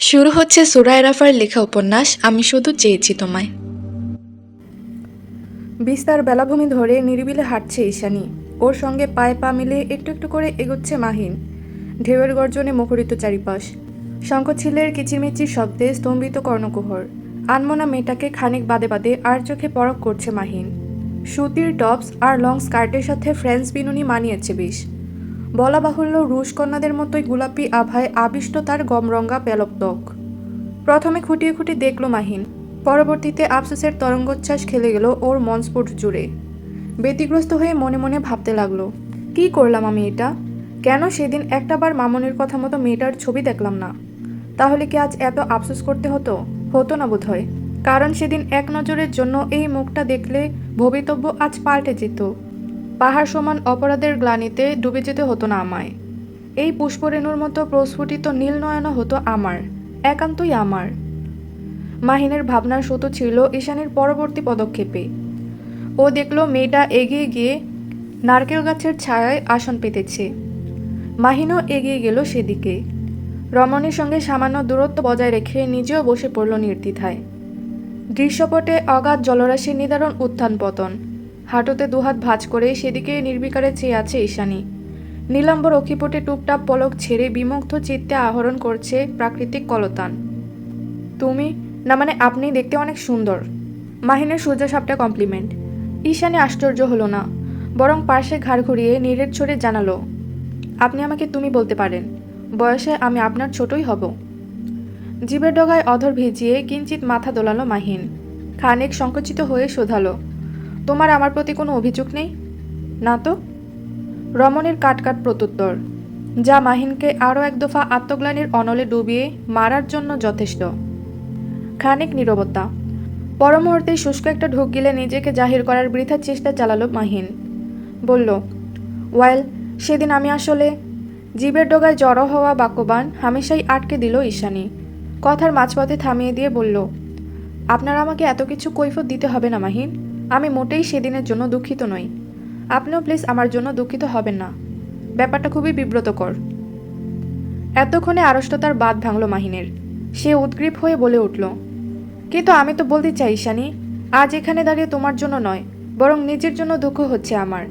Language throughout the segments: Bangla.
শুরু হচ্ছে সুরায় রাফার লেখা উপন্যাস আমি শুধু চেয়েছি তোমায়। বিস্তার বেলাভূমি ধরে নিরিবিলে হাঁটছে ঈশানী। ওর সঙ্গে পায়ে পা মিলিয়ে একটু একটু করে এগোচ্ছে মাহিন। ঢেউয়ের গর্জনে মুখরিত চারিপাশ, শঙ্খছিলের কিচিরমিচির শব্দে স্তম্ভিত কর্ণকুহর। আনমনা মেয়েটাকে খানিক বাদে বাদে আর চোখে পরখ করছে মাহিন। সুতির টপস আর লং স্কার্টের সাথে ফ্রেঞ্চ বিনুনি মানিয়েছে বেশ। বলা বাহুল্য রুশ কন্যাদের মতোই গোলাপি আভায় আবিষ্ট তার গমরঙ্গা পেলব ত্বক। প্রথমে খুঁটিয়ে খুঁটিয়ে দেখল মাহিন, পরবর্তীতে আফসোসের তরঙ্গোচ্ছ্বাস খেলে গেল ওর মনস্ফুট জুড়ে। ব্যতিগ্রস্ত হয়ে মনে মনে ভাবতে লাগলো, কি করলাম আমি এটা? কেন সেদিন একটাবার মামনের কথা মতো মেয়েটার ছবি দেখলাম না? তাহলে কি আজ এত আফসোস করতে হতো? হতো না বোধহয়, কারণ সেদিন এক নজরের জন্য এই মুখটা দেখলে ভবিতব্য আজ পাল্টে যেত। পাহাড় সমান অপরাধের গ্লানিতে ডুবে যেতে হতো না আমায়। এই পুষ্পরেণুর মতো প্রস্ফুটিত নীল নয়না হতো আমার, একান্তই আমার। মাহিনের ভাবনার স্রোত ছিল ঈশানীর পরবর্তী পদক্ষেপে। ও দেখল মেয়েটা এগিয়ে গিয়ে নারকেল গাছের ছায়ায় আসন পেতেছে। মাহিনও এগিয়ে গেল সেদিকে। রমণীর সঙ্গে সামান্য দূরত্ব বজায় রেখে নিজেও বসে পড়ল নির্দ্বিধায়। দৃশ্যপটে অগাধ জলরাশির নিদারুণ উত্থান পতন। হাঁটুতে দুহাত ভাঁজ করে সেদিকে নির্বিকারে চেয়ে আছে ঈশানী। নীলাম্বর অক্ষিপটে টুপটাপ পলক ছেড়ে বিমুগ্ধ চিত্তে আহরণ করছে প্রাকৃতিক কলতান। তুমি, না মানে আপনি দেখতে অনেক সুন্দর। মাহিনের সোজাসাপটা কমপ্লিমেন্ট। ঈশানী আশ্চর্য হলো না, বরং পার্শ্বে ঘাড় ঘুরিয়ে নীরের ছড়ে জানালো, আপনি আমাকে তুমি বলতে পারেন। বয়সে আমি আপনার ছোটই হব। জিভের ডগায় অধর ভিজিয়ে কিঞ্চিত মাথা দোলালো মাহিন। খানিক সংকুচিত হয়ে শোধালো, তোমার আমার প্রতি কোনো অভিযোগ নেই? না তো। রমণীর কাটকাট প্রত্যুত্তর, যা মাহিনকে আরও এক দফা আত্মগ্লানির অনলে ডুবিয়ে মারার জন্য যথেষ্ট। খানিক নীরবতা। পরমুহূর্তে শুষ্ক একটা ঢোক গিলে নিজেকে জাহির করার বৃথা চেষ্টা চালালো মাহিন। বলল, ওয়েল, সেদিন আমি আসলে। জীবের ডগায় জড়ো হওয়া বাক্যবান হামেশাই আটকে দিল ঈশানী। কথার মাঝপথে থামিয়ে দিয়ে বলল, আপনার আমাকে এত কিছু কৈফিয়ত দিতে হবে না মাহিন। আমি মোটেই সেদিনের জন্য দুঃখিত নই। আপনিও প্লিজ আমার জন্য দুঃখিত হবেন না। ব্যাপারটা খুবই বিব্রতকর। এতক্ষণে আড়ষ্টতার বাঁধ ভাঙল মাহিনের। সে উদ্গ্রীব হয়ে বলে উঠল, কিন্তু আমি তো বলতে চাই ঈশানী, আজ এখানে দাঁড়িয়ে তোমার জন্য নয়, বরং নিজের জন্য দুঃখ হচ্ছে আমার।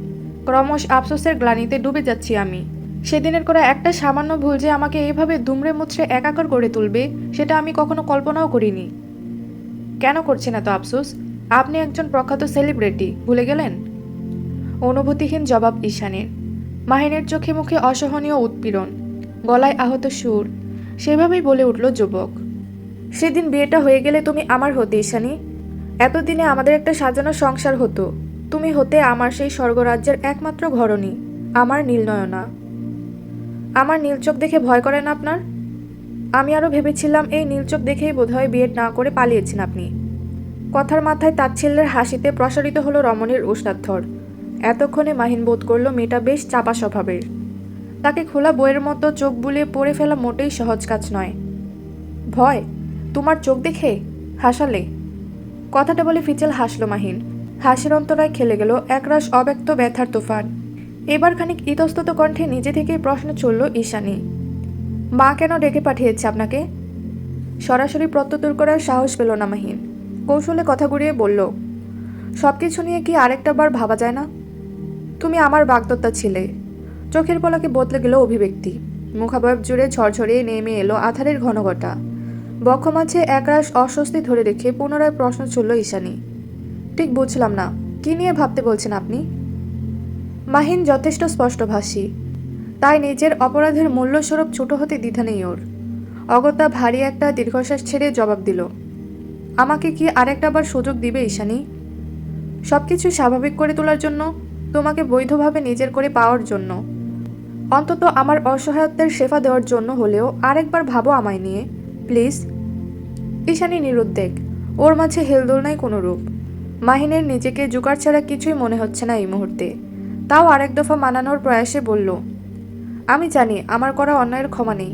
ক্রমশ আফসোসের গ্লানিতে ডুবে যাচ্ছি আমি। সেদিনের করা একটা সামান্য ভুল যে আমাকে এইভাবে দুমড়ে মুচড়ে একাকার করে তুলবে, সেটা আমি কখনো কল্পনাও করিনি। কেন করছেন এত আফসোস? আপনি একজন প্রখ্যাত সেলিব্রিটি, ভুলে গেলেন? অনুভূতিহীন জবাব ঈশানীর। মাহিনের চোখে মুখে অসহনীয় উৎপীড়ন, গলায় আহত সুর। সেভাবেই বলে উঠল যুবক, সেদিন বিয়েটা হয়ে গেলে তুমি আমার হতে ঈশানী। এতদিনে আমাদের একটা সাজানো সংসার হতো। তুমি হতে আমার সেই স্বর্গরাজ্যের একমাত্র ঘরণী, আমার নীলনয়না। আমার নীলচোখ দেখে ভয় করে না আপনার? আমি আরও ভেবেছিলাম এই নীলচোখ দেখেই বোধহয় বিয়ে না করে পালিয়েছেন আপনি। কথার মাথায় তাচ্ছিল্যের হাসিতে প্রসারিত হলো রমণীর উষ্ণাধ্বর। এতক্ষণে মাহিন বোধ করল মেয়েটা বেশ চাপা স্বভাবের। তাকে খোলা বইয়ের মতো চোখ বুলিয়ে পড়ে ফেলা মোটেই সহজ কাজ নয়। ভয়? তোমার চোখ দেখে? হাসালে? কথাটা বলে ফিচেল হাসল মাহিন। হাসির অন্তরায় খেলে গেল একরাশ অব্যক্ত ব্যথার তুফান। এবার খানিক ইতস্তত কণ্ঠে নিজে থেকেই প্রশ্ন চলল ঈশানী, মা কেন ডেকে পাঠিয়েছে আপনাকে? সরাসরি প্রত্যুত্তর করার সাহস পেল না মাহিন। কৌশলে কথা ঘুরিয়ে বলল, সবকিছু নিয়ে কি আরেকটা বার ভাবা যায় না? তুমি আমার বাগদত্তা ছিলে। চোখের পলকে বদলে গেল অভিব্যক্তি। মুখাবয়ব জুড়ে ঝরঝরিয়ে নেমে এলো আধারের ঘনঘটা। বক্ষ মাঝে একরাশ অস্বস্তি ধরে রেখে পুনরায় প্রশ্ন ছুড়ল ঈশানী, ঠিক বুঝলাম না, কি নিয়ে ভাবতে বলছেন আপনি? মাহিন যথেষ্ট স্পষ্টভাষী, তাই নিজের অপরাধের মূল্যস্বরূপ ছোট হতে দ্বিধা নেই ওর। অগত্যা ভারী একটা দীর্ঘশ্বাস ছেড়ে জবাব দিল, আমাকে কি আরেকটা বার সুযোগ দিবে ঈশানী? সবকিছু স্বাভাবিক করে তোলার জন্য, তোমাকে বৈধভাবে নিজের করে পাওয়ার জন্য, অন্তত আমার অসহায়ত্বের সেবা দেওয়ার জন্য হলেও আরেকবার ভাবো আমায় নিয়ে, প্লিজ। ঈশানী নিরুদ্বেগ, ওর মাঝে হেলদোল নাই কোনো রূপ। মাহিনের নিজেকে জোগাড় ছাড়া কিছুই মনে হচ্ছে না এই মুহূর্তে। তাও আরেক দফা মানানোর প্রয়াসে বলল, আমি জানি আমার করা অন্যায়ের ক্ষমা নেই,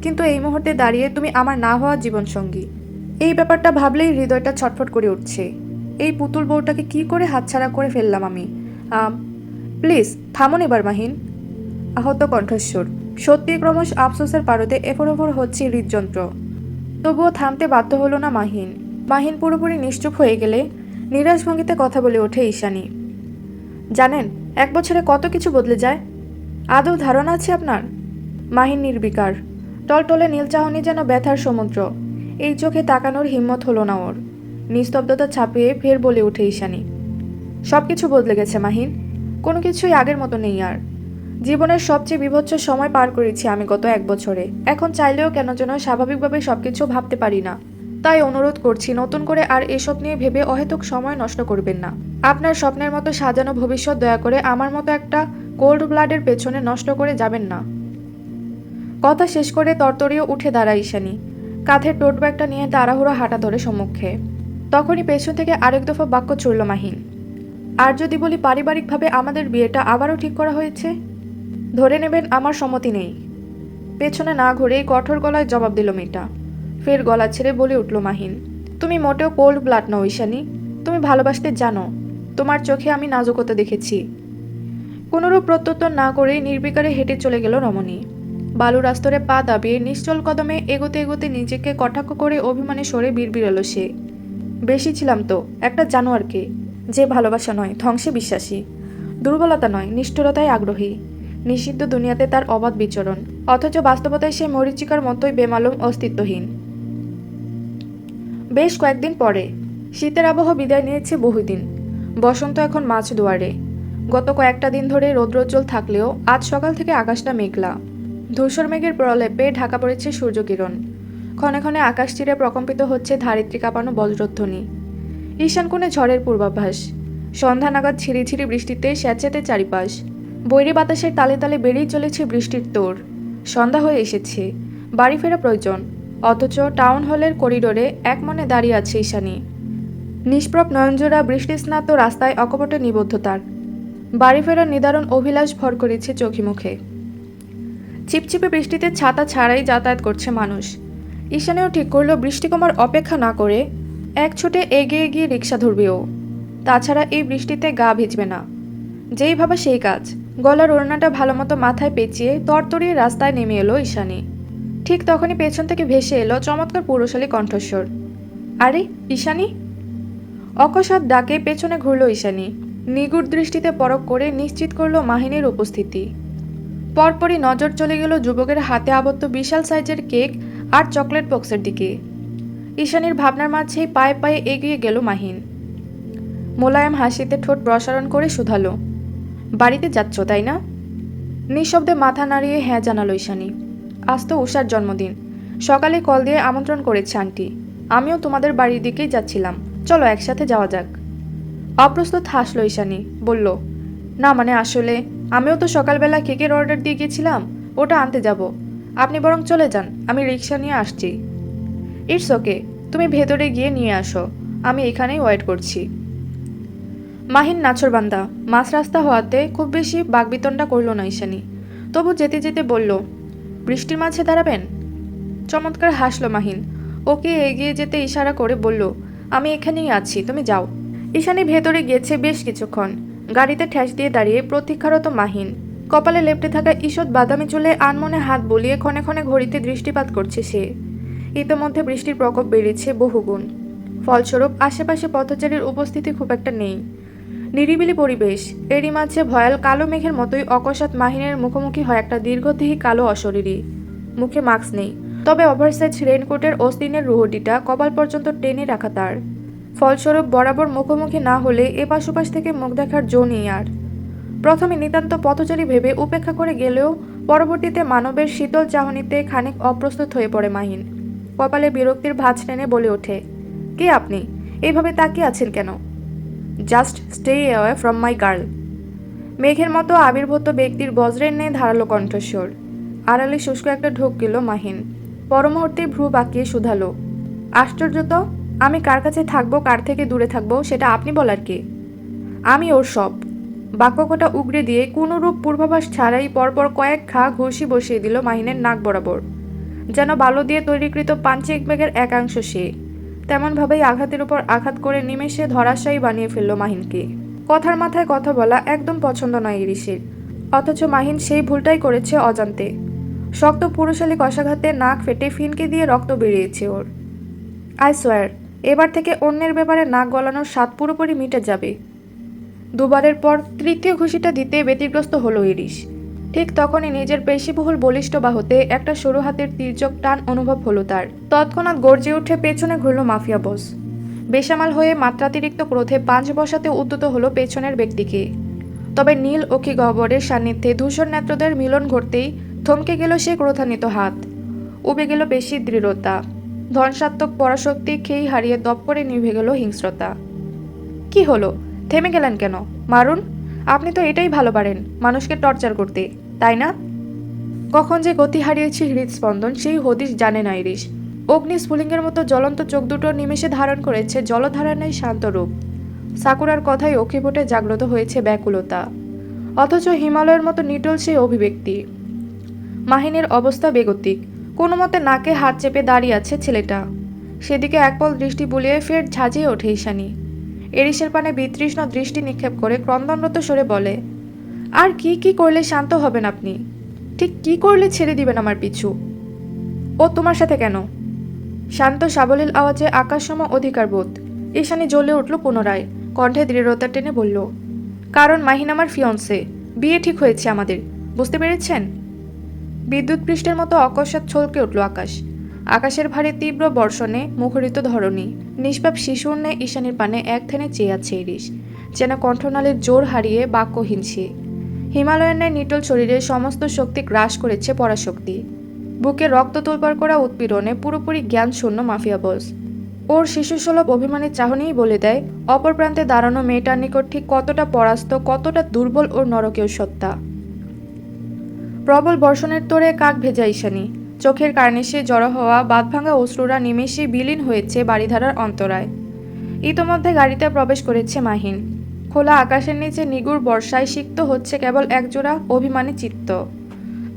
কিন্তু এই মুহূর্তে দাঁড়িয়ে তুমি আমার না হওয়া জীবনসঙ্গী। এই ব্যাপারটা ভাবলেই হৃদয়টা ছটফট করে উঠছে। এই পুতুল বউটাকে কি করে হাতছাড়া করে ফেললাম আমি। প্লিজ থামুন এবার মাহিন। আহত কণ্ঠস্বর। সত্যি ক্রমশ আফসোসের পারদে এফর ওফর হচ্ছে হৃদযন্ত্র। তবুও থামতে বাধ্য হলো না মাহিন। মাহিন পুরোপুরি নিশ্চুপ হয়ে গেলে নিরাশ ভঙ্গিতে কথা বলে ওঠে ঈশানী। জানেন, 1 বছরে কত কিছু বদলে যায়। আদৌ ধারণা আছে আপনার? মাহিন নির্বিকার, টলটলে নীল চাহনি যেন ব্যথার সমুদ্র। এই চোখে তাকানোর হিম্মত হলো না ওর। নিস্তব্ধতা ছাপিয়ে ফের বলে ওঠে ঈশানী। সব কিছু বদলে গেছে মাহিন, কোনো কিছুই আগের মতো নেই আর। জীবনের সবচেয়ে বীভৎস সময় পার করেছি আমি গত 1 বছরে। এখন চাইলেও কেন যেন স্বাভাবিকভাবে সবকিছু ভাবতে পারি না। তাই অনুরোধ করছি, নতুন করে আর এসব নিয়ে ভেবে অহেতুক সময় নষ্ট করবেন না। আপনার স্বপ্নের মতো সাজানো ভবিষ্যৎ দয়া করে আমার মতো একটা কোল্ড ব্লাডের পেছনে নষ্ট করে যাবেন না। কথা শেষ করে তরতরিয়ে উঠে দাঁড়ায় ঈশানী। কাঁধের টোট ব্যাগটা নিয়ে তাড়াহুড়ো হাঁটা ধরে সম্মুখে। তখনই পেছন থেকে আরেক দফা বাক্য চলল মাহিন। আর যদি বলি পারিবারিকভাবে আমাদের বিয়েটা আবারও ঠিক করা হয়েছে, ধরে নেবেন আমার সম্মতি নেই। পেছনে না ঘুরেই কঠোর গলায় জবাব দিল মেয়েটা। ফের গলা ছেড়ে বলে উঠল মাহিন, তুমি মোটেও কোল্ড ব্লাড নও ঈশানী। তুমি ভালোবাসতে জানো। তোমার চোখে আমি নাজুকতা দেখেছি। কোনোরূপ প্রত্যুত্তর না করেই নির্বিকারে হেঁটে চলে গেল রমণী। বালুর আস্তরে পা দাবিয়ে নিশ্চল কদমে এগোতে এগোতে নিজেকে কটাক্ষ করে অভিমানে সরে বিড়বিড়ালো সে। বেশি ছিলাম তো, একটা জানোয়ারকে, যে ভালোবাসা নয় ধ্বংসে বিশ্বাসী, দুর্বলতা নয় নিষ্ঠুরতায় আগ্রহী, নিষিদ্ধ দুনিয়াতে তার অবাধ বিচরণ, অথচ বাস্তবতায় সে মরীচিকার মতোই বেমালুম অস্তিত্বহীন। বেশ কয়েকদিন পরে শীতের আবহ বিদায় নিয়েছে বহুদিন। বসন্ত এখন মাঝ দুয়ারে। গত কয়েকটা দিন ধরে রৌদ্রোজ্জ্বল থাকলেও আজ সকাল থেকে আকাশটা মেঘলা। ধূসর মেঘের প্রলেপে ঢাকা পড়েছে সূর্যকিরণ। ক্ষণে ক্ষণে আকাশ চিরে প্রকম্পিত হচ্ছে ধারিত্রী কাঁপানো বজ্রধ্বনি। ঈশান কোণে ঝড়ের পূর্বাভাস। সন্ধ্যা নাগাদ ঝিরিঝিরি বৃষ্টিতে স্যাঁতস্যাঁতে চারিপাশ। বৈরী বাতাসের তালে তালে বেড়েই চলেছে বৃষ্টির তোড়। সন্ধ্যা হয়ে এসেছে, বাড়ি ফেরা প্রয়োজন। অথচ টাউন হলের করিডোরে একমনে দাঁড়িয়ে আছে ঈশানী। নিষ্প্রভ নয়নজোড়া বৃষ্টিস্নাত রাস্তায় অকপটে নিবদ্ধতার। বাড়ি ফেরার নিদারুণ অভিলাষ ভর করেছে চোখে মুখে। চিপচিপে বৃষ্টিতে ছাতা ছাড়াই যাতায়াত করছে মানুষ। ঈশানীও ঠিক করলো বৃষ্টি কমার অপেক্ষা না করে এক ছুটে এগিয়ে গিয়ে রিক্সা ধরবে ও। তাছাড়া এই বৃষ্টিতে গা ভিজবে না। যেই ভাবা সেই কাজ। গলার ওড়নাটা ভালোমতো মাথায় পেঁচিয়ে তরতরিয়ে রাস্তায় নেমে এলো ঈশানী। ঠিক তখনই পেছন থেকে ভেসে এলো চমৎকার পুরুষালী কণ্ঠস্বর। আরে ঈশানী! অকস্মাৎ ডাকে পেছনে ঘুরল ঈশানী। নিগুড় দৃষ্টিতে পরখ করে নিশ্চিত করল মাহিনের উপস্থিতি। পরপরই নজর চলে গেল যুবকের হাতে আবদ্ধ বিশাল সাইজের কেক আর চকলেট বক্সের দিকে। ঈশানীর ভাবনার মাঝেই পায়ে পায়ে এগিয়ে গেল মাহিন। মোলায়েম হাসিতে ঠোঁট প্রসারণ করে শুধালো, বাড়িতে যাচ্ছ তাই না? নিঃশব্দে মাথা নাড়িয়ে হ্যাঁ জানালো ঈশানী। আজ তো উষার জন্মদিন। সকালে কল দিয়ে আমন্ত্রণ করেছে আন্টি। আমিও তোমাদের বাড়ির দিকেই যাচ্ছিলাম, চলো একসাথে যাওয়া যাক। অপ্রস্তুত হাসল ঈশানী, বলল, না মানে আসলে আমিও তো সকালবেলা কেকের অর্ডার দিয়ে গেছিলাম, ওটা আনতে যাব। আপনি বরং চলে যান, আমি রিক্সা নিয়ে আসছি। ইটস ওকে, তুমি ভেতরে গিয়ে নিয়ে আসো, আমি এখানেই ওয়েট করছি। মাহিন নাছরবান্দা, মাঝ রাস্তা হওয়াতে খুব বেশি বাগবিতণ্ডা করল না ঈশানী। তবু যেতে যেতে বলল, বৃষ্টির মাঝে দাঁড়াবেন? চমৎকার হাসল মাহিন। ওকে এগিয়ে যেতে ইশারা করে বলল, আমি এখানেই আছি, তুমি যাও। ঈশানী ভেতরে গিয়েছে বেশ কিছুক্ষণ। গাড়িতে ঠ্যাস দিয়ে দাঁড়িয়ে প্রতীক্ষারত মাহিন। কপালে লেপ্টে থাকা ঈষৎ বাদামি চুলে আনমনে হাত বুলিয়ে ক্ষণে ক্ষণে ঘড়িতে দৃষ্টিপাত করছে সে। ইতোমধ্যে বৃষ্টির প্রকোপ বেড়েছে বহুগুণ। ফলস্বরূপ আশেপাশে পথচারীর উপস্থিতি খুব একটা নেই। নিরিবিলি পরিবেশ। এরই মাঝে ভয়াল কালো মেঘের মতোই অকস্মাৎ মাহিনের মুখোমুখি হয় একটা দীর্ঘদেহী কালো অশরীরী। মুখে মাস্ক নেই, তবে ওভারসাইজ রেইনকোটের অস্তিনের রুহটিটা কপাল পর্যন্ত টেনে রাখা তার। ফলস্বরূপ বরাবর মুখোমুখি না হলে এপাশ ওপাশ থেকে মুখ দেখার জো নেই আর। প্রথমে নিতান্ত পথচারী ভেবে উপেক্ষা করে গেলেও পরবর্তীতে মানবের শীতল চাহনিতে খানিক অপ্রস্তুত হয়ে পড়ে মাহিন। কপালে বিরক্তির ভাঁজ টেনে বলে ওঠে, কে আপনি? এইভাবে তাকিয়ে আছেন কেন? Just stay away from my girl. মেঘের মতো আবির্ভূত ব্যক্তির বজ্রের ন্যায় ধারালো কণ্ঠস্বর। আড়ালে শুষ্ক একটা ঢোক গেল মাহিন। পরমুহূর্তে ভ্রু বাঁকিয়ে শুধালো, আশ্চর্য তো, আমি কার কাছে থাকবো কার থেকে দূরে থাকবো সেটা আপনি বলার কে? আমি ওর সব। বাক্যকটা উগড়ে দিয়ে কোনোরূপ পূর্বাভাস ছাড়াই পরপর কয়েক ঘা ঘুষি বসিয়ে দিল মাহিনের নাক বরাবর। যেন বালু দিয়ে তৈরিকৃত পাঞ্চিক ব্যাগের একাংশ সে। তেমনভাবেই আঘাতের উপর আঘাত করে নিমেষে ধরাশায়ী বানিয়ে ফেলল মাহিনকে। কথার মাথায় কথা বলা একদম পছন্দ নয় ইরিশের। অথচ মাহিন সেই ভুলটাই করেছে অজান্তে। শক্ত পুরুষালী কষাঘাতে নাক ফেটে ফিনকে দিয়ে রক্ত বেরিয়েছে ওর। আই সোয়ার, এবার থেকে অন্যের ব্যাপারে নাক গলানোর স্বাদ পুরোপুরি মিটে যাবে। দুবারের পর তৃতীয় ঘুষিটা দিতে ব্যতিগ্রস্ত হলো ইরিশ। ঠিক তখনই নিজের পেশিবহুল বলিষ্ঠ বাহুতে একটা সরু হাতের তীর্যক টান অনুভব হলো তার। তৎক্ষণাৎ গর্জে উঠে পেছনে ঘুরল মাফিয়া বস। বেসামাল হয়ে মাত্রাতিরিক্ত ক্রোধে পাঁচ বসাতে উদ্যত হলো পেছনের ব্যক্তিকে। তবে নীল অখি গহ্বরের সান্নিধ্যে ধূসর নেত্রদের মিলন ঘটতেই থমকে গেল সে ক্রোধান্বিত হাত। উবে গেল পেশির দৃঢ়তা। ধনসাত্মক পরাশক্তি খেই হারিয়ে দপ করে নিভে গেল হিংস্রতা। কি হলো? থেমে গেলেন কেন? মারুন। আপনি তো এটাই ভালো পারেন, মানুষকে টর্চার করতে, তাই না? কখন যে গতি হারিয়েছে হৃদস্পন্দন সেই হদিশ জানে না ইরিশ। অগ্নিস্ফুলিঙ্গের মতো জ্বলন্ত চোখ দুটো নিমেষে ধারণ করেছে জলধারণের শান্ত রূপ। সাকুরার কথায় অক্ষিপটে জাগ্রত হয়েছে ব্যাকুলতা, অথচ হিমালয়ের মতো নিটল সেই অভিব্যক্তি। মাহিনের অবস্থা বেগতিক। কোনো মতে নাকে হাত চেপে দাঁড়িয়ে আছে ছেলেটা। সেদিকে একপল দৃষ্টি বুলিয়ে ফের ঝাঁঝিয়ে ওঠে ঈশানী। এরিসের পানে বিতৃষ্ণ দৃষ্টি নিক্ষেপ করে ক্রন্দনরত স্বরে বলে, আর কি কি করলে শান্ত হবেন আপনি? ঠিক কি করলে ছেড়ে দিবেন আমার পিছু? ও তোমার সাথে কেন? শান্ত সাবলীল আওয়াজে আকাশসম অধিকার বোধ। ঈশানী জ্বলে উঠল পুনরায়, কণ্ঠে দৃঢ়তা টেনে বলল, কারণ মাহিন আমার ফিয়ন্সে, বিয়ে ঠিক হয়েছে আমাদের, বুঝতে পেরেছেন? বিদ্যুৎ পৃষ্ঠের মতো অকস্মাৎ ছলকে উঠল আকাশ। আকাশের ভারে তীব্র বর্ষণে মুখরিত ধরণী। নিষ্পাপ শিশুর ন্যায় ঈশানীর পানে এক ধ্যানে চেয়ে আছে ইরিশ, যেন কণ্ঠনালীর জোর হারিয়ে বাক্যহীন সে। হিমালয়ের ন্যায় নিটল শরীরে সমস্ত শক্তি গ্রাস করেছে পরাশক্তি। বুকে রক্ত তোলপাড় করা উৎপীড়নে পুরোপুরি জ্ঞান শূন্য মাফিয়া বস। ওর শিশুসুলভ অভিমানের চাহনিই বলে দেয় অপর প্রান্তে দাঁড়ানো মেয়েটার নিকট ঠিক কতটা পরাস্ত, কতটা দুর্বল ওর নরকেও সত্তা। প্রবল বর্ষণের তোড়ে কাক ভেজা ঈশানী, চোখের কার্নিশে জড়ো হওয়া বাঁধভাঙা অশ্রুরা নিমেষে বিলীন হয়েছে বাড়িধারার অন্তরায়। ইতোমধ্যে গাড়িতে প্রবেশ করেছে মাহিন। খোলা আকাশের নিচে নিগুড় বর্ষায় সিক্ত হচ্ছে কেবল একজোড়া অভিমানী চিত্ত।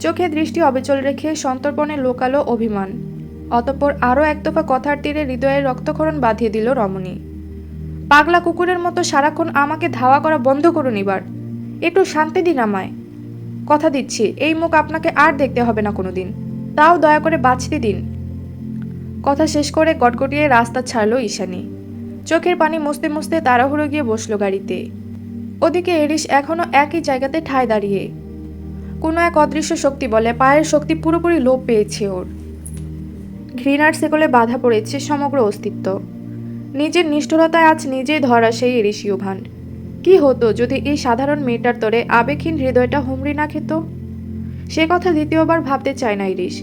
চোখে দৃষ্টি অবিচল রেখে সন্তর্পণে লোকালো অভিমান। অতঃপর আরও একদফা কথার তীরে হৃদয়ের রক্তক্ষরণ বাঁধিয়ে দিল রমণী। পাগলা কুকুরের মতো সারাক্ষণ আমাকে ধাওয়া করা বন্ধ করুন এবার, একটু শান্তি দিন আমায়। কথা দিচ্ছি এই মুখ আপনাকে আর দেখতে হবে না কোনোদিন, তাও দয়া করে বাঁচতে দিন। কথা শেষ করে গটগটিয়ে রাস্তা ছাড়ল ঈশানী। চোখের পানি মুছতে মুছতে তাড়াহুড়ো গিয়ে বসল গাড়িতে। ওদিকে এরিস এখনো একই জায়গাতে ঠায় দাঁড়িয়ে। কোনো এক অদৃশ্য শক্তি বলে পায়ের শক্তি পুরোপুরি লোপ পেয়েছে ওর। ঘৃণার সেকলে বাধা পড়েছে সমগ্র অস্তিত্ব। নিজের নিষ্ঠুরতায় আজ নিজেই ধরা সেই এরিসীয় ভাণ্ড। কি হতো যদি এই সাধারণ মেয়েটার তরে আবেগহীন হৃদয়টা হুমড়ি না খেত? সে কথা দ্বিতীয়বার ভাবতে চায় না ইরিশ,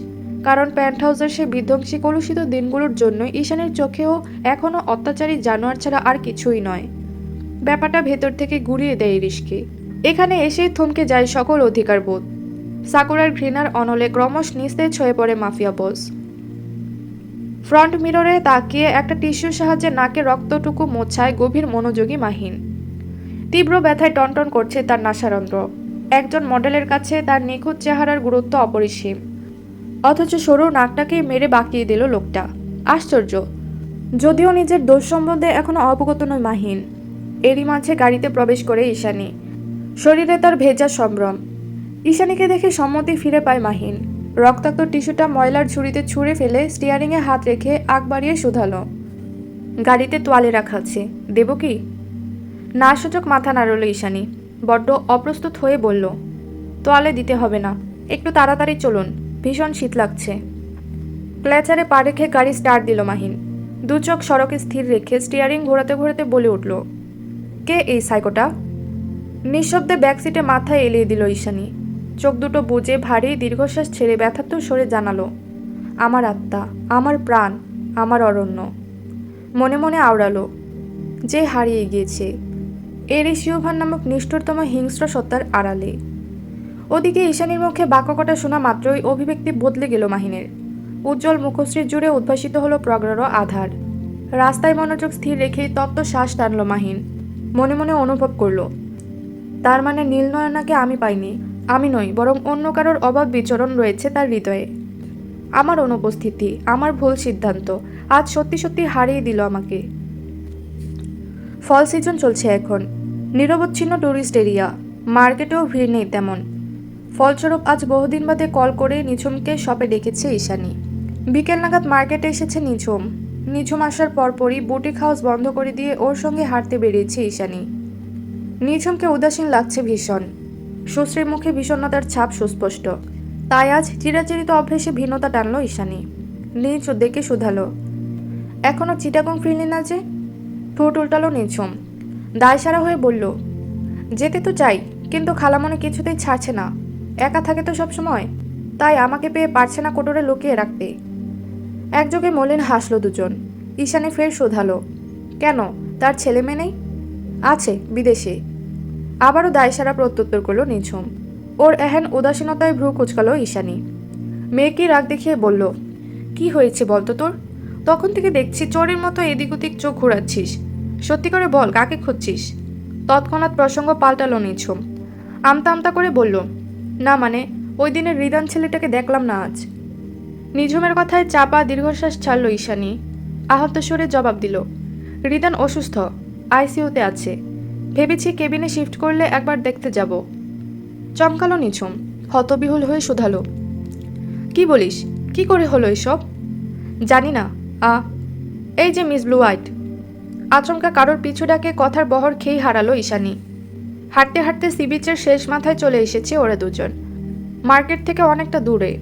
কারণ প্যান্ট হাউসের সে বিধ্বংসী কলুষিত দিনগুলোর জন্য ঈশানের চোখেও এখনও অত্যাচারী জানোয়ার ছাড়া আর কিছুই নয়। ব্যাপারটা ভেতর থেকে গুড়িয়ে দেয় ইরিশকে। এখানে এসেই থমকে যায় সকল অধিকার বোধ। সাকুরার ঘৃণার অনলে ক্রমশ নিস্তেজ হয়ে পড়ে মাফিয়া বস। ফ্রন্ট মিররে তাকিয়ে একটা টিস্যুর সাহায্যে নাকে রক্তটুকু মোছায় গভীর মনোযোগী মাহিন। তীব্র ব্যথায় টনটন করছে তার নাসারন্ধ্র। একজন মডেলের কাছে তার নিখুঁত চেহারার গুরুত্ব অপরিসীম, অথচ সরু নাকটাকেই মেরে বাঁকিয়ে দিল লোকটা। আশ্চর্য, যদিও নিজের দোষ সম্বন্ধে এখনো অবগত নয় মাহিন। এরই মাঝে গাড়িতে প্রবেশ করে ঈশানী। শরীরে তার ভেজা সম্ভ্রম। ঈশানীকে দেখে সম্মতি ফিরে পায় মাহিন। রক্তাক্ত টিস্যুটা ময়লার ঝুড়িতে ছুঁড়ে ফেলে স্টিয়ারিংয়ে হাত রেখে আগ বাড়িয়ে শুধালো, গাড়িতে তোয়ালে রাখা আছে, দেব কি? না সূচক মাথা নাড়ল ঈশানী। বড্ড অপ্রস্তুত হয়ে বলল, তোয়ালে দিতে হবে না, একটু তাড়াতাড়ি চলুন, ভীষণ শীত লাগছে। ক্ল্যাচারে পা রেখে গাড়ি স্টার্ট দিল মাহিন। দু চোখ সড়কে স্থির রেখে স্টিয়ারিং ঘোরাতে ঘোরাতে বলে উঠল, কে এই সাইকোটা? নিঃশব্দে ব্যাকসিটে মাথায় এলিয়ে দিল ঈশানী। চোখ দুটো বুজে ভারী দীর্ঘশ্বাস ছেড়ে ব্যথার্ত সরে জানালো, আমার আত্মা, আমার প্রাণ, আমার অরণ্য। মনে মনে আওড়ালো, যে হারিয়ে গিয়েছে এরিসিওভান নামক নিষ্ঠুরতম হিংস্র সত্তার আড়ালে। ওদিকে ঈশানীর মুখে বাক্যকটা শোনা মাত্রই অভিব্যক্তি বদলে গেল মাহিনের। উজ্জ্বল মুখশ্রী জুড়ে উদ্ভাসিত হলো প্রগাঢ় আধার। রাস্তায় মনোযোগ স্থির রেখেই তত্ত্ব শ্বাস টানল মাহিন। মনে মনে অনুভব করল, তার মানে নীলনয়নাকে আমি পাইনি, আমি নই, বরং অন্য কারোর অভাব বিচরণ রয়েছে তার হৃদয়ে। আমার অনুপস্থিতি, আমার ভুল সিদ্ধান্ত আজ সত্যি সত্যি হারিয়ে দিল আমাকে। ফল সিজন চলছে এখন। নিরবচ্ছিন্ন ট্যুরিস্ট এরিয়া, মার্কেটেও ভিড় নেই তেমন। ফলস্বরূপ আজ বহুদিন বাদে কল করে নিঝুমকে শপে ডেকেছে ঈশানী। বিকেল নাগাদ মার্কেটে এসেছে নিঝুম। নিঝুম আসার পরপরই বুটিক হাউস বন্ধ করে দিয়ে ওর সঙ্গে হাঁটতে বেরিয়েছে ঈশানী। নিঝুমকে উদাসীন লাগছে ভীষণ। সুশ্রীর মুখে বিষণ্ণতার ছাপ সুস্পষ্ট। তাই আজ চিরাচরিত অভ্যেসে ভিন্নতা টানল ঈশানী। নিজ দেখে শুধালো, এখনো চিটাগং ফিরলি না যে? ঠোঁট উল্টালো নিঝুম। দায়সারা হয়ে বলল, যেতে তো চাই, কিন্তু খালামণি কিছুতেই ছাড়ছে না। একা থাকে তো সব সময়, তাই আমাকে পেয়ে পারছে না কোটরে লুকিয়ে রাখতে। একযোগে মলিন হাসলো দুজন। ঈশানী ফের শোধালো, কেন, তার ছেলে মেয়ে নেই? আছে, বিদেশে। আবারও দায়সারা প্রত্যুত্তর করল নিঝুম। ওর এহেন উদাসীনতায় ভ্রু কুচকালো ঈশানী। মেয়েকে রাগ দেখিয়ে বলল, কি হয়েছে বলতো তোর? তখন থেকে দেখছি চোরের মতো এদিক ওদিক চোখ ঘুরাচ্ছিস। সত্যি করে বল, কাকে খুঁজছিস? তৎক্ষণাৎ প্রসঙ্গ পাল্টালো নিঝুম। আমতা আমতা করে বলল, না মানে ওই দিনের রিদান ছেলেটাকে দেখলাম না আজ। নিঝুমের কথায় চাপা দীর্ঘশ্বাস ছাড়ল ঈশানী। আহত সুরে জবাব দিল, রিদান অসুস্থ, আইসিইউতে আছে। ভেবেছি কেবিনে শিফট করলে একবার দেখতে যাব। চমকালো নিঝুম। হতবিহুল হয়ে শুধালো, কি বলিস? কি করে হলো এসব? জানি না। এই যে মিস ব্লু হোয়াইট। আচমকা কারোর পিছু ডাকে কথার বহর খেয়েই হারালো ঈশানী। হাঁটতে হাঁটতে সি বিচের শেষ মাথায় চলে এসেছে ওরা দুজন। মার্কেট থেকে অনেকটা দূরে।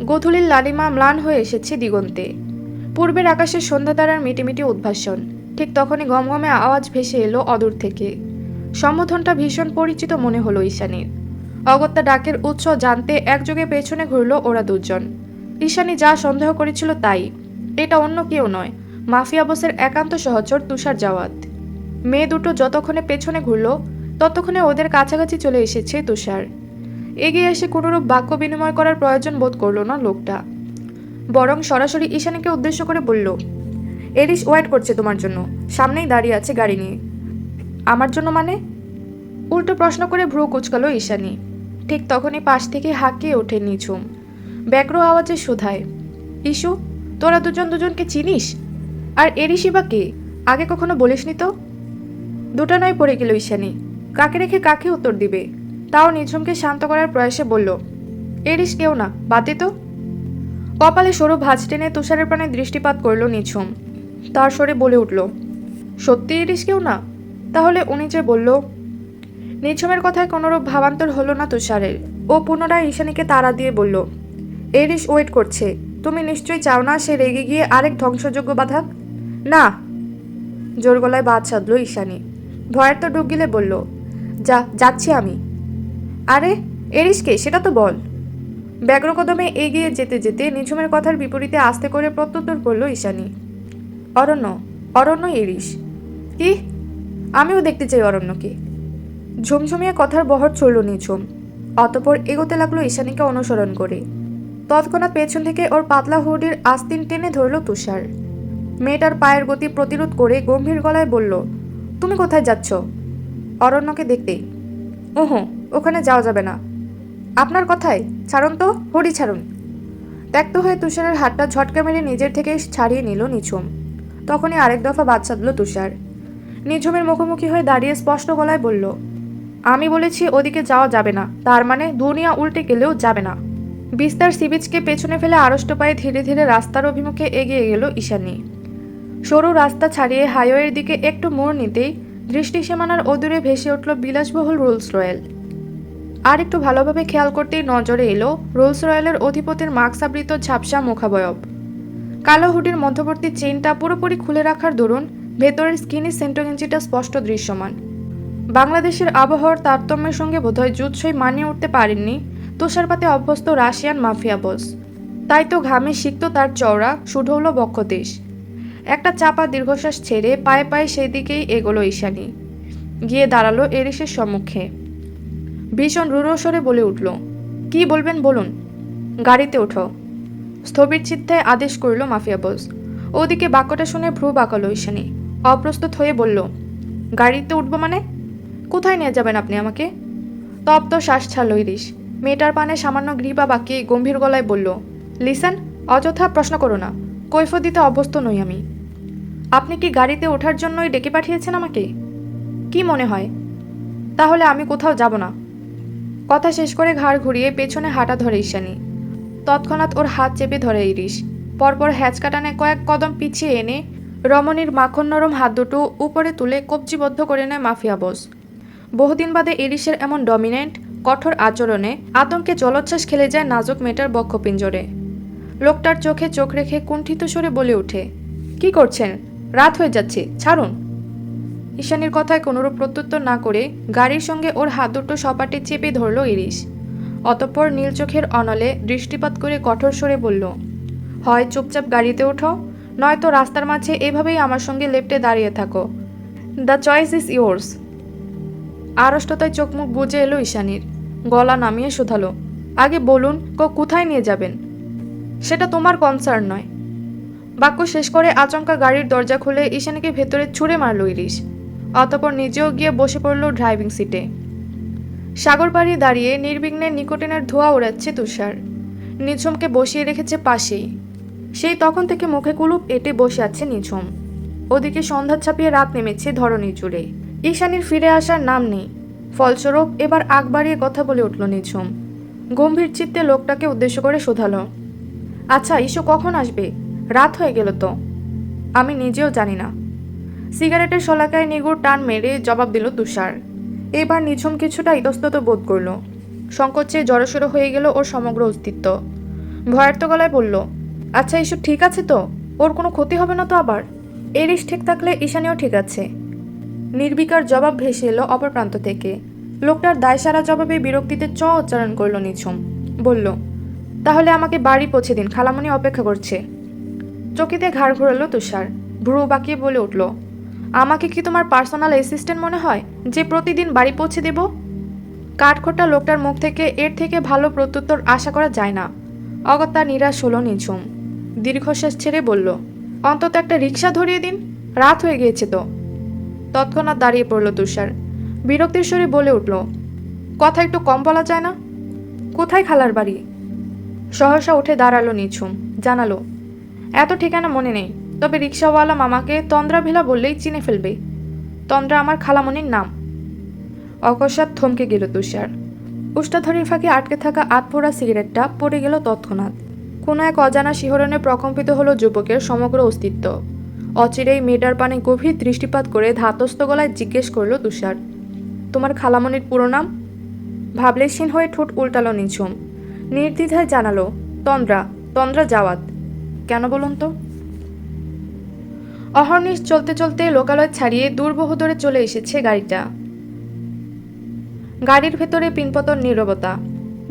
গোধূলির লালিমা ম্লান হয়ে এসেছে দিগন্তে। পূর্বের আকাশের সন্ধ্যাতারার মিটিমিটি উদ্ভাসন। ঠিক তখনই গমগমে আওয়াজ ভেসে এলো অদূর থেকে। সম্বোধনটা ভীষণ পরিচিত মনে হলো ঈশানীর। অগত্যা ডাকের উৎস জানতে একযোগে পেছনে ঘুরল ওরা দুজন। ঈশানী যা সন্দেহ করেছিল তাই। এটা অন্য কেউ নয়, মাফিয়া বসের একান্ত সহচর তুষার জাওয়াত। মেয়ে দুটো যতক্ষণে পেছনে ঘুরল ততক্ষণে ওদের কাছাকাছি চলে এসেছে তুষার। এগিয়ে এসে কোনোরূপ বাক্য বিনিময় করার প্রয়োজন বোধ করল না লোকটা, বরং সরাসরি ঈশানীকে উদ্দেশ্য করে বলল, এরিস ওয়েট করছে তোমার জন্য, সামনেই দাঁড়িয়ে আছে গাড়ি নিয়ে। আমার জন্য মানে? উল্টো প্রশ্ন করে ভ্রু কুচকালো ঈশানী। ঠিক তখনই পাশ থেকে হাঁকিয়ে ওঠে নিঝুম ব্যগ্র আওয়াজে শুধায়, ইস্যু, তোরা দুজন দুজনকে চিনিস? আর এরিসই বা কে? আগে কখনো বলিসনি তো। দুটা নয় পড়ে গেল ঈশানী। কাকে রেখে কাকে উত্তর দিবে? তাও নিঝুমকে শান্ত করার প্রয়াসে বলল, এরিস কেউ না, বাদ দে তো। কপালে সরু ভাঁজ টেনে তুষারের প্রাণে দৃষ্টিপাত করল নিঝুম। তার স্বরে বলে উঠল, সত্যি এরিস কেউ না? তাহলে উনি যে বলল। নিঝুমের কথায় কোনোরূপ ভাবান্তর হলো না তুষারের। ও পুনরায় ঈশানীকে তাড়া দিয়ে বলল, এরিস ওয়েট করছে। তুমি নিশ্চয়ই চাও না সে রেগে গিয়ে আরেক ধ্বংসযোগ্য বাধাক? না। জোর গলায় বাদ সাধল ঈশানী। ভয়ের তো ডুব গিলে বলল, যাচ্ছি আমি। আরে এরিসকে সেটা তো বল। ব্যগ্র কদমে এগিয়ে যেতে যেতে নিঝুমের কথার বিপরীতে আস্তে করে প্রত্যুত্তর করল ঈশানী, অরণ্য এরিস। কি? আমিও দেখতে চাই অরণ্যকে। ঝুমঝুমিয়ে কথার বহর চলল নিঝুম। অতঃপর এগোতে লাগলো ঈশানীকে অনুসরণ করে। তৎক্ষণাৎ পেছন থেকে ওর পাতলা হুডির আস্তিন টেনে ধরল তুষার। মেয়েটার পায়ের গতি প্রতিরোধ করে গম্ভীর গলায় বলল, তুমি কোথায় যাচ্ছ? অরণ্যকে দেখতে। ওহো, ওখানে যাওয়া যাবে না। আপনার কথায়? ছাড়ুন তো, হুডি ছাড়ুন। ত্যক্ত হয়ে তুষারের হাতটা ঝটকা মেরে নিজের থেকে ছাড়িয়ে নিল নিঝুম। তখনই আরেক দফা বাদ সাধল তুষার। নিঝুমের মুখোমুখি হয়ে দাঁড়িয়ে স্পষ্ট গলায় বলল, আমি বলেছি ওদিকে যাওয়া যাবে না, তার মানে দুনিয়া উল্টে গেলেও যাবে না। বিস্তার সিবিচকে পেছনে ফেলে আড়ষ্ট পায়ে ধীরে ধীরে রাস্তার অভিমুখে এগিয়ে গেল ঈশানী। সরু রাস্তা ছাড়িয়ে হাইওয়ের দিকে একটু মোড় নিতেই দৃষ্টি সীমানার অদূরে ভেসে উঠল বিলাসবহুল রোলস রয়েল। আর একটু ভালোভাবে খেয়াল করতেই নজরে এলো রোলস রয়েলের অধিপতির মাস্কাবৃত ঝাপসা মুখাবয়ব। কালো হুডির মধ্যবর্তী চেইনটা পুরোপুরি খুলে রাখার দরুন ভেতরের স্কিনি সেন্টোগেঞ্জিটা স্পষ্ট দৃশ্যমান। বাংলাদেশের আবহাওয়ার তারতম্যের সঙ্গে বোধহয় জুৎসই মানিয়ে উঠতে পারেননি তুষারপাতে অভ্যস্ত রাশিয়ান মাফিয়া বস। তাই তো ঘামে সিক্ত তার চওড়া সুঢৌল বক্ষদেশ। একটা চাপা দীর্ঘশ্বাস ছেড়ে পায়ে পায়ে সেই দিকেই এগোলো ঈশানী। গিয়ে দাঁড়ালো এরিসের সম্মুখে। ভীষণ রূঢ় স্বরে বলে উঠল, কি বলবেন বলুন। গাড়িতে ওঠো, স্থবির চিত্তে আদেশ করল মাফিয়া বস। ওদিকে বাক্যটা শুনে ভ্রু বাঁকালো ঈশানী। অপ্রস্তুত হয়ে বলল, গাড়িতে উঠবো মানে? কোথায় নিয়ে যাবেন আপনি আমাকে? তপ্ত শ্বাস ছাড়ল ইরিশ। মেয়েটার পানে সামান্য গ্রীবা বাঁকিয়ে গম্ভীর গলায় বলল, লিসেন, অযথা প্রশ্ন করো না, কৈফিয়ত দিতে অভ্যস্ত নই আমি। আপনি কি গাড়িতে ওঠার জন্যই ডেকে পাঠিয়েছেন আমাকে? কি মনে হয়? তাহলে আমি কোথাও যাব না। কথা শেষ করে ঘাড় ঘুরিয়ে পেছনে হাঁটা ধরে ঈশানী। তৎক্ষণাৎ ওর হাত চেপে ধরে ইরিশ। পরপর হ্যাচকাটানে কয়েক কদম পিছিয়ে এনে রমণীর মাখন নরম হাত দুটো উপরে তুলে কবজিবদ্ধ করে নেয় মাফিয়া বস। বহুদিন বাদে ইরিশের এমন ডমিনেন্ট কঠোর আচরণে আতঙ্কে জলোচ্ছ্বাস খেলে যায় নাজুক মেয়েটার বক্ষপিঞ্জরে। লোকটার চোখে চোখ রেখে কুণ্ঠিত স্বরে বলে ওঠে, কি করছেন? রাত হয়ে যাচ্ছে, ছাড়ুন। ঈশানীর কথায় কোনোরূপ প্রত্যুত্তর না করে গাড়ির সঙ্গে ওর হাত দুটো সপাটে চেপে ধরল ইরিশ। অতঃপর নীল চোখের অনলে দৃষ্টিপাত করে কঠোর স্বরে বলল, হয় চুপচাপ গাড়িতে ওঠো, নয়তো রাস্তার মাঝে এভাবেই আমার সঙ্গে লেপ্টে দাঁড়িয়ে থাকো। The choice is yours. আড়ষ্টতায় চোখ মুখ বুজে এলো ঈশানীর। গলা নামিয়ে শুধালো, আগে বলুন কোথায় নিয়ে যাবেন? সেটা তোমার কনসার্ন নয়। বাক্য শেষ করে আচমকা গাড়ির দরজা খুলে ঈশানীকে ভেতরে ছুঁড়ে মারল ইরিশ। অতঃপর নিজেও গিয়ে বসে পড়ল ড্রাইভিং সিটে। সাগর পাড়ে দাঁড়িয়ে নির্বিঘ্নে নিকোটিনের ধোঁয়া ওড়াচ্ছে তুষার। নিঝুমকে বসিয়ে রেখেছে পাশেই। সেই তখন থেকে মুখে কুলুপ এঁটে বসে আছে নিঝুম। ওদিকে সন্ধ্যা ছাপিয়ে রাত নেমেছে ধরণী জুড়ে। ঈশানীর ফিরে আসার নাম নেই। ফলস্বরূপ এবার আগ বাড়িয়ে কথা বলে উঠল নিঝুম। গম্ভীর চিত্তে লোকটাকে উদ্দেশ্য করে শোধালো, আচ্ছা ঈশো কখন আসবে? রাত হয়ে গেল তো। আমি নিজেও জানি না। সিগারেটের শলাকায় নিগুড় টান মেরে জবাব দিল তুষার। এবার নিঝুম কিছুটা ইতস্তত বোধ করল। সংকোচে জড়সড়ো হয়ে গেল ওর সমগ্র অস্তিত্ব। ভয়ার্ত গলায় বলল, আচ্ছা ঈশো ঠিক আছে তো? ওর কোনো ক্ষতি হবে না তো আবার? এরিশ ঠিক থাকলে ঈশানীও ঠিক আছে। নির্বিকার জবাব ভেসে এলো অপর প্রান্ত থেকে। লোকটার দায়সারা জবাবে বিরক্তিতে উচ্চারণ করল নিঝুম। বলল, তাহলে আমাকে বাড়ি পৌঁছে দিন, খালামণি অপেক্ষা করছে। চকিতে ঘাড় ঘোরালো তুষার। ভ্রু বাঁকিয়ে বলে উঠল, আমাকে কি তোমার পার্সোনাল অ্যাসিস্ট্যান্ট মনে হয় যে প্রতিদিন বাড়ি পৌঁছে দেব? কাঠখোট্টা লোকটার মুখ থেকে এর থেকে ভালো প্রত্যুত্তর আশা করা যায় না। অগত্যা নিরাশ হলো নিঝুম। দীর্ঘশ্বাস ছেড়ে বলল, অন্তত একটা রিক্সা ধরিয়ে দিন, রাত হয়ে গিয়েছে তো। তৎক্ষণাৎ দাঁড়িয়ে পড়ল তুষার। বিরক্তির স্বরে বলে উঠল, কথা একটু কম বলা যায় না? কোথায় খালার বাড়ি? সহসা উঠে দাঁড়ালো নিঝুম। জানালো, এত ঠিকানা মনে নেই, তবে রিক্সাওয়ালা মামাকে তন্দ্রা ভেলা বললেই চিনে ফেলবে। তন্দ্রা আমার খালামণির নাম। অকস্মাৎ থমকে গেল তুষার। উষ্টাধরির ফাঁকে আটকে থাকা আতপোড়া সিগারেটটা পড়ে গেল তৎক্ষণাৎ। কোনো এক অজানা শিহরণে প্রকম্পিত হলো যুবকের সমগ্র অস্তিত্ব। অচিরেই মেয়েটার পানে গভীর দৃষ্টিপাত করে ধাতস্থ গলায় জিজ্ঞেস করল তুষার, তোমার খালামণির পুরো নাম? ভাবলেশীন হয়ে ঠোঁট উল্টালো নিঝুম। নির্দ্বিধায় জানালো, তন্দ্রা, তন্দ্রা জাওয়াত। কেন বলুন তো? অহর্নিশ চলতে চলতে লোকালয় ছাড়িয়ে দূর বহুদূরে চলে এসেছে গাড়িটা। গাড়ির ভেতরে পিনপতন নীরবতা।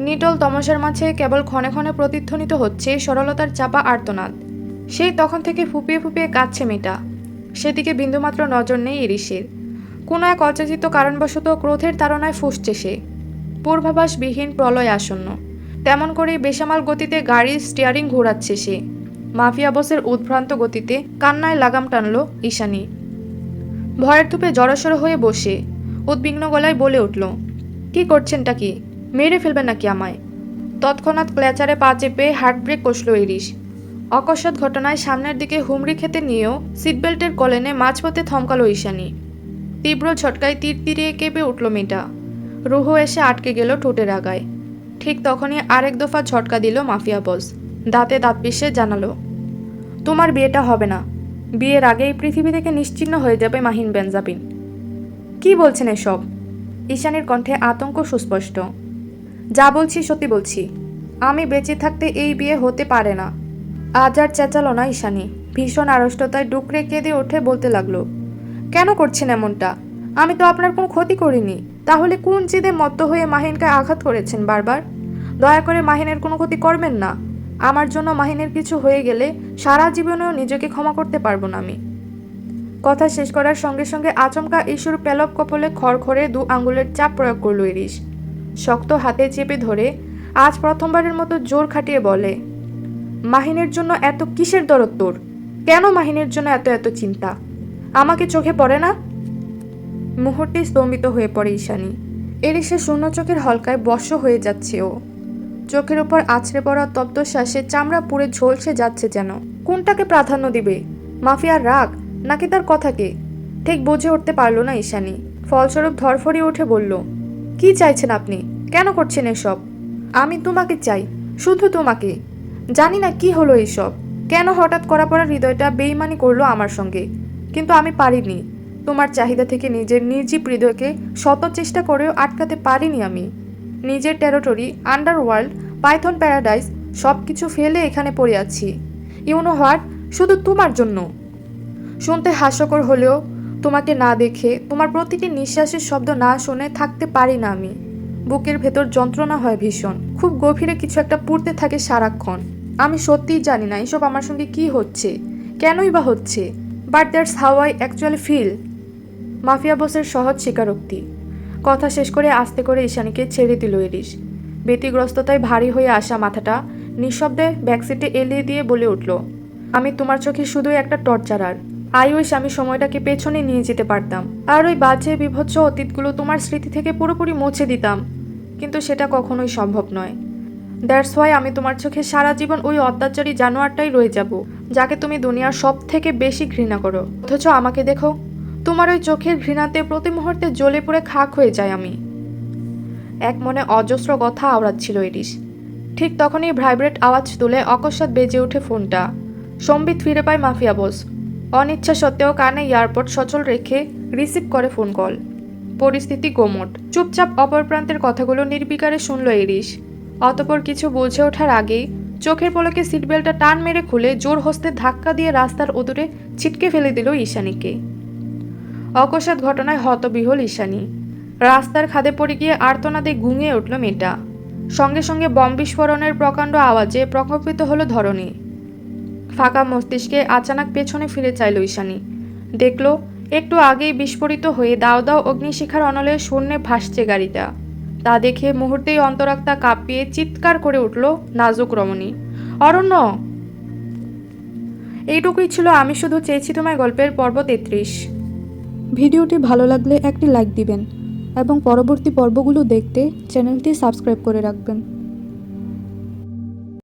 নিটল তমসার মাঝে কেবল ক্ষণে ক্ষণে প্রতিধ্বনিত হচ্ছে সরলতার চাপা আর্তনাদ। সেই তখন থেকে ফুপিয়ে ফুপিয়ে কাঁদছে মেয়েটা। সেদিকে বিন্দুমাত্র নজর নেই ইরিশের। কোনো এক অযাচিত কারণবশত ক্রোধের তাড়নায় ফুঁসছে সে। পূর্বাভাসবিহীন প্রলয় আসন্ন। তেমন করেই বেসামাল গতিতে গাড়ির স্টিয়ারিং ঘোরাচ্ছে সে। মাফিয়া বসের উদ্ভ্রান্ত গতিতে কান্নায় লাগাম টানল ঈশানী। ভয়ের ধূপে জড়সড় হয়ে বসে উদ্বিগ্ন গলায় বলে উঠল, কি করছেনটা কি? মেরে ফেলবেন নাকি আমায়? তৎক্ষণাৎ ক্ল্যাচারে পা চেপে হার্ট ব্রেক কষল ইরিশ। অকস্মাৎ ঘটনায় সামনের দিকে হুমড়ি খেতে নিয়েও সিটবেল্টের কলেনে মাঝপথে থমকালো ঈশানী। তীব্র ঝটকায় তীর তীরে কেঁপে উঠল মেয়েটা। রুহু এসে আটকে গেল ঠোঁটের আগায়। ঠিক তখনই আরেক দফা ঝটকা দিল মাফিয়া বস। দাঁতে দাঁত পিষে জানালো, তোমার বিয়েটা হবে না। বিয়ের আগেই পৃথিবী থেকে নিশ্চিহ্ন হয়ে যাবে মাহিন বেনজামিন। কি বলছেন এসব? ঈশানীর কণ্ঠে আতঙ্ক সুস্পষ্ট। যা বলছি সত্যি বলছি। আমি বেঁচে থাকতে এই বিয়ে হতে পারে না। আজ আর চেঁচালো না ঈশানী। ভীষণ আড়ষ্টতায় ডুকরে কেঁদে ওঠে বলতে লাগলো, কেন করছেন এমনটা? আমি তো আপনার কোনো ক্ষতি করিনি। তাহলে কোন জেদে মত্ত হয়ে মাহিনকে আঘাত করেছেন বারবার? দয়া করে মাহিনের কোনো ক্ষতি করবেন না। আমার জন্য মাহিনের কিছু হয়ে গেলে সারা জীবনেও নিজেকে ক্ষমা করতে পারবো না আমি। কথা শেষ করার সঙ্গে সঙ্গে আচমকা ইস্যুর পেলব কপলে খড়খড়ে 2 আঙ্গুলের চাপ প্রয়োগ করল ইরিশ। শক্ত হাতে চেপে ধরে আজ প্রথমবারের মতো জোর খাটিয়ে বলে, মাহিনের জন্য এত কিসের দরদ তোর? কেন মাহিনের জন্য এত এত চিন্তা? আমাকে চোখে পড়ে না? মুহূর্তে স্তম্ভিত হয়ে পড়ে ঈশানী। ইরিশের শূন্য চোখের হলকায় বশ হয়ে যাচ্ছে ও। চোখের উপর আছড়ে পড়া তপ্ত শ্বাসে চামড়া পুড়ে ঝলসে যাচ্ছে যেন। কোনটাকে প্রাধান্য দিবে? মাফিয়ার রাগ নাকি তার কথাকে? ঠিক বুঝে উঠতে পারল না ঈশানী। ফলস্বরূপ ধরফড়িয়ে উঠে বলল, কি চাইছেন আপনি? কেন করছেন এসব? আমি তোমাকে চাই, শুধু তোমাকে। জানি না কি হলো এইসব, কেন হঠাৎ করা পড়া হৃদয়টা বেইমানি করলো আমার সঙ্গে। কিন্তু আমি পারিনি। তোমার চাহিদা থেকে নিজের নির্জীব হৃদয়কে শত চেষ্টা করেও আটকাতে পারিনি আমি। নিজের টেরিটরি, আন্ডারওয়ার্ল্ড, পাইথন প্যারাডাইস সব কিছু ফেলে এখানে পড়ে আছি। ইউনো হোয়াট, শুধু তোমার জন্য। শুনতে হাস্যকর হলেও তোমাকে না দেখে, তোমার প্রতিটি নিঃশ্বাসের শব্দ না শুনে থাকতে পারি না আমি। বুকের ভেতর যন্ত্রণা হয় ভীষণ, খুব গভীরে কিছু একটা পুড়তে থাকে সারাক্ষণ। আমি সত্যিই জানি না এসব আমার সঙ্গে কি হচ্ছে, কেনই বা হচ্ছে, but that's how I actually feel. Mafia বসের সহজ স্বীকারোক্তি। কথা শেষ করে আস্তে করে ঈশানীকে ছেড়ে দিল এরিস। ব্যতিগ্রস্ততায় ভারী হয়ে আসা মাথাটা নিঃশব্দে ব্যাকসিটে এলিয়ে দিয়ে বলে উঠল, আমি তোমার চোখে শুধুই একটা টর্চারার। আই উইশ আমি সময়টাকে পেছনে নিয়ে যেতে পারতাম, আর ওই বাজে বিভৎস অতীতগুলো তোমার স্মৃতি থেকে পুরোপুরি মুছে দিতাম। কিন্তু সেটা কখনোই সম্ভব নয়। দ্যাটস ওয়াই আমি তোমার চোখে সারা জীবন ওই অত্যাচারী জানোয়ারটাই রয়ে যাব, যাকে তুমি দুনিয়ার সব থেকে বেশি ঘৃণা করো। অথচ আমাকে দেখো, তোমার ওই চোখের ঘৃণাতে প্রতি মুহূর্তে জ্বলে পুড়ে খাক হয়ে যায় আমি। এক মনে অজস্র কথা আওড়াচ্ছিল এরিস। ঠিক তখনই ভাইব্রেট আওয়াজ তুলে অকস্মাৎ বেজে ওঠে ফোনটা। সম্বিত ফিরে পায় মাফিয়া বস। অনিচ্ছা সত্ত্বেও কানে এয়ারপড সচল রেখে রিসিভ করে ফোন কল। পরিস্থিতি গোমট। চুপচাপ অপর প্রান্তের কথাগুলো নির্বিকারে শুনল এরিস। অতপর কিছু বুঝে ওঠার আগেই চোখের পলকে সিটবেল্টটা টান মেরে খুলে জোর হস্তে ধাক্কা দিয়ে রাস্তার অদূরে ছিটকে ফেলে দিল ঈশানীকে। অকস্মাৎ ঘটনায় হতবিহ্বল ঈশানী। রাস্তার খাদে পড়ে গিয়ে আর্তনাদে গুঙিয়ে উঠল মেয়েটা। সঙ্গে সঙ্গে বম বিস্ফোরণের প্রকাণ্ড আওয়াজে প্রকম্পিত হলো ধরণী। ফাঁকা মস্তিষ্কে আচানক পেছনে ফিরে চাইল ঈশানী। দেখল একটু আগেই বিস্ফোরিত হয়ে দাও দাও অগ্নিশিখার অনলে শূন্যে ভাসছে গাড়িটা। তা দেখে মুহূর্তেই অন্তরাত্মা কাঁপিয়ে চিৎকার করে উঠল নাজুক রমণী, অরণ্য! এইটুকুই ছিল আমি শুধু চেয়েছি তোমায় গল্পের পর্ব 33। ভিডিওটি ভালো লাগলে একটি লাইক দিবেন এবং পরবর্তী পর্বগুলো দেখতে চ্যানেলটি সাবস্ক্রাইব করে রাখবেন।